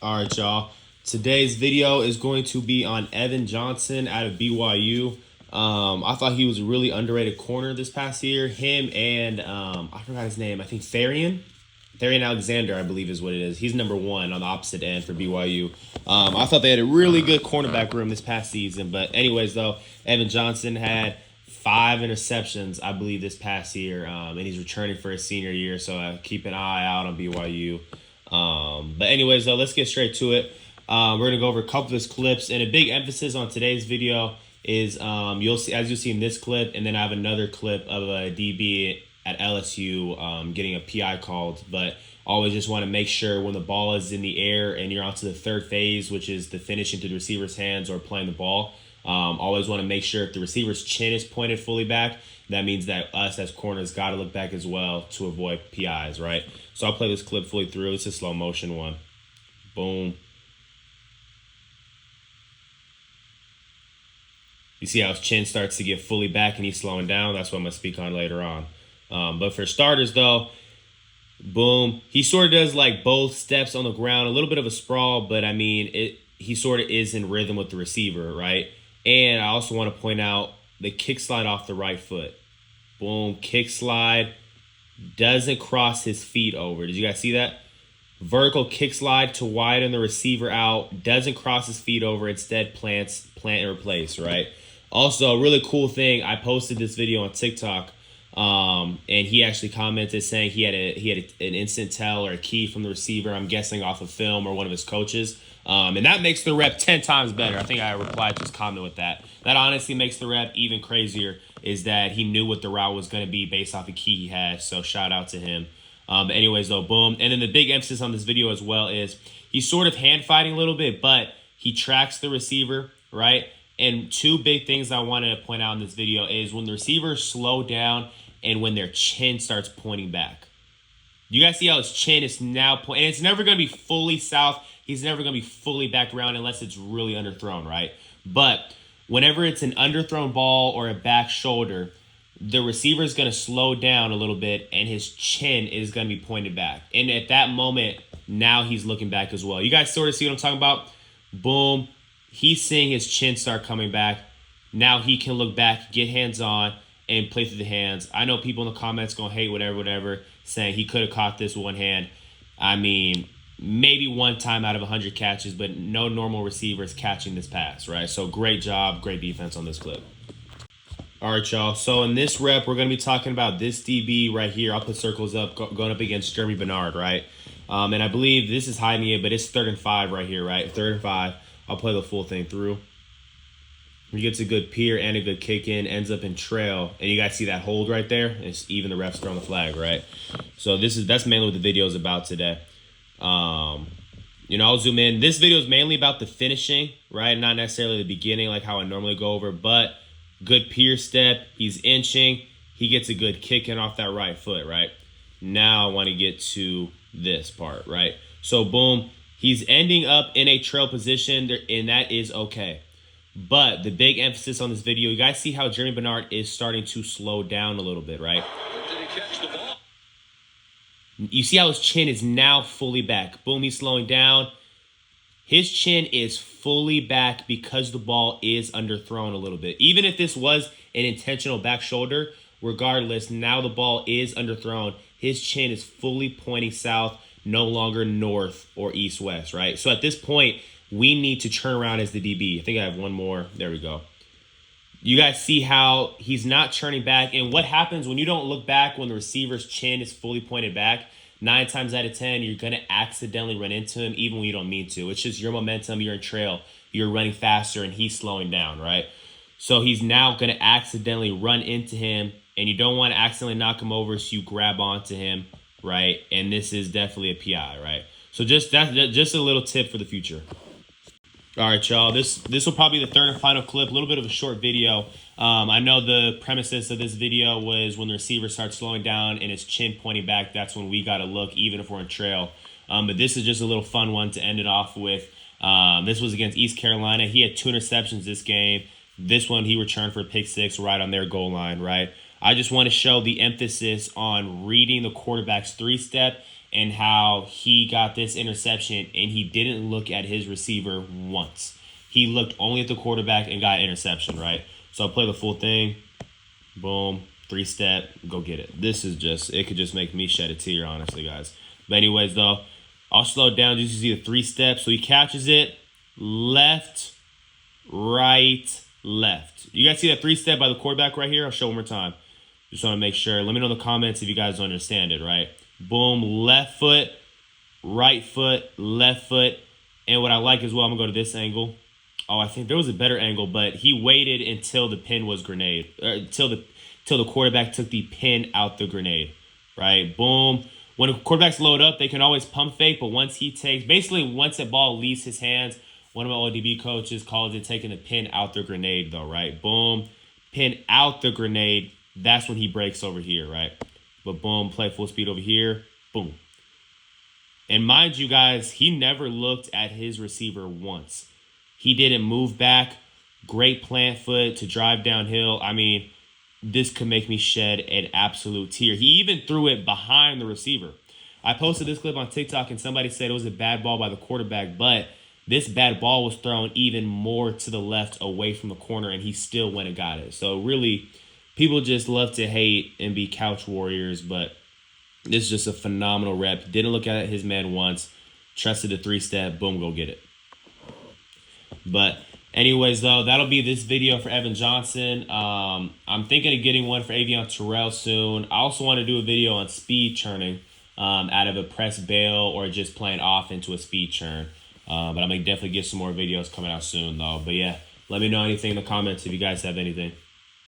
All right, y'all. Today's video is going to be on Evan Johnson out of BYU. I thought he was a really underrated corner this past year. Him and I forgot his name. I think Tharian Alexander, I believe is what it is. He's number one on the opposite end for BYU. I thought they had a really good cornerback room this past season. But anyways, though, Evan Johnson had 5 interceptions, I believe, this past year, and he's returning for his senior year. So keep an eye out on BYU. But anyways, though, let's get straight to it. We're gonna go over a couple of his clips, and a big emphasis on today's video is you'll see in this clip, and then I have another clip of a DB at LSU getting a PI called. But always just want to make sure when the ball is in the air and you're onto the third phase, which is the finishing to the receiver's hands or playing the ball. Always want to make sure if the receiver's chin is pointed fully back, that means that us as corners got to look back as well to avoid PIs, right? So I'll play this clip fully through. It's a slow motion one. Boom. You see how his chin starts to get fully back and he's slowing down. That's what I'm going to speak on later on. But for starters, though, boom. He sort of does like both steps on the ground, a little bit of a sprawl, but I mean, he sort of is in rhythm with the receiver, right? And I also want to point out the kick slide off the right foot. Boom, kick slide, doesn't cross his feet over. Did you guys see that? Vertical kick slide to widen the receiver out, doesn't cross his feet over, instead plant and replace, right? Also, a really cool thing, I posted this video on TikTok, and he actually commented saying he had an instant tell or a key from the receiver, I'm guessing off of film or one of his coaches. And that makes the rep 10 times better. I think I replied to his comment with that. That honestly makes the rep even crazier, is that he knew what the route was going to be based off the key he had. So shout out to him. Anyways, though, boom. And then the big emphasis on this video as well is he's sort of hand fighting a little bit, but he tracks the receiver, right? And two big things I wanted to point out in this video is when the receivers slow down and when their chin starts pointing back. You guys see how his chin is now pointing, and it's never going to be fully south. He's never going to be fully back around unless it's really underthrown, right? But whenever it's an underthrown ball or a back shoulder, the receiver is going to slow down a little bit and his chin is going to be pointed back. And at that moment, now he's looking back as well. You guys sort of see what I'm talking about? Boom. He's seeing his chin start coming back. Now he can look back, get hands on, and play through the hands. I know people in the comments going to hate whatever, saying he could have caught this with one hand. I mean, maybe one time out of 100 catches, but no normal receiver is catching this pass, right? So great job, great defense on this clip. All right, y'all. So in this rep, we're going to be talking about this DB right here. I'll put circles up, going up against Jeremy Bernard, right? And I believe this is hiding it, but it's 3rd and 5 right here, right? 3rd and 5. I'll play the full thing through. He gets a good peer and a good kick in, ends up in trail, and you guys see that hold right there? It's even the refs throwing the flag, right? So that's mainly what the video is about today. I'll zoom in. This video is mainly about the finishing, right? Not necessarily the beginning like how I normally go over, but good peer step. He's inching. He gets a good kick in off that right foot, right? Now I want to get to this part, right? So boom, he's ending up in a trail position, and that is okay. But the big emphasis on this video, you guys see how Jeremy Bernard is starting to slow down a little bit, right? Did he catch the ball? You see how his chin is now fully back. Boom, he's slowing down. His chin is fully back because the ball is underthrown a little bit. Even if this was an intentional back shoulder, regardless, now the ball is underthrown. His chin is fully pointing south, no longer north or east-west, right? So at this point, we need to turn around as the DB. I think I have one more. There we go. You guys see how he's not turning back. And what happens when you don't look back when the receiver's chin is fully pointed back? 9 times out of 10, you're going to accidentally run into him even when you don't mean to. It's just your momentum, you're in trail, you're running faster, and he's slowing down, right? So he's now going to accidentally run into him, and you don't want to accidentally knock him over, so you grab onto him, right? And this is definitely a PI, right? So just a little tip for the future. All right, y'all. This will probably be the 3rd and final clip. A little bit of a short video. I know the premises of this video was when the receiver starts slowing down and his chin pointing back. That's when we got to look, even if we're in trail. But this is just a little fun one to end it off with. This was against East Carolina. He had 2 interceptions this game. This one, he returned for a pick 6 right on their goal line, right? I just want to show the emphasis on reading the quarterback's 3-step and how he got this interception and he didn't look at his receiver once. He looked only at the quarterback and got interception, right? So I'll play the full thing. Boom. 3-step. Go get it. This is just, it could just make me shed a tear, honestly, guys. But anyways, though, I'll slow it down just to see the 3-step. So he catches it. Left, right, left. You guys see that 3-step by the quarterback right here? I'll show one more time. Just want to make sure. Let me know in the comments if you guys don't understand it, right? Boom. Left foot, right foot, left foot. And what I like as well, I'm going to go to this angle. Oh, I think there was a better angle, but he waited until the pin was grenade. Until the quarterback took the pin out the grenade, right? Boom. When the quarterbacks load up, they can always pump fake, but once that ball leaves his hands, one of my ODB coaches calls it taking the pin out the grenade, though, right? Boom. Pin out the grenade. That's when he breaks over here, right? But boom, play full speed over here. Boom. And mind you, guys, he never looked at his receiver once. He didn't move back. Great plant foot to drive downhill. I mean, this could make me shed an absolute tear. He even threw it behind the receiver. I posted this clip on TikTok and somebody said it was a bad ball by the quarterback, but this bad ball was thrown even more to the left away from the corner and he still went and got it. So really, people just love to hate and be couch warriors, but this is just a phenomenal rep. Didn't look at his man once. Trusted the 3-step. Boom, go get it. But anyways, though, that'll be this video for Evan Johnson. I'm thinking of getting one for Avion Terrell soon. I also want to do a video on speed churning out of a press bail or just playing off into a speed churn. But I'm going to definitely get some more videos coming out soon, though. But yeah, let me know anything in the comments if you guys have anything.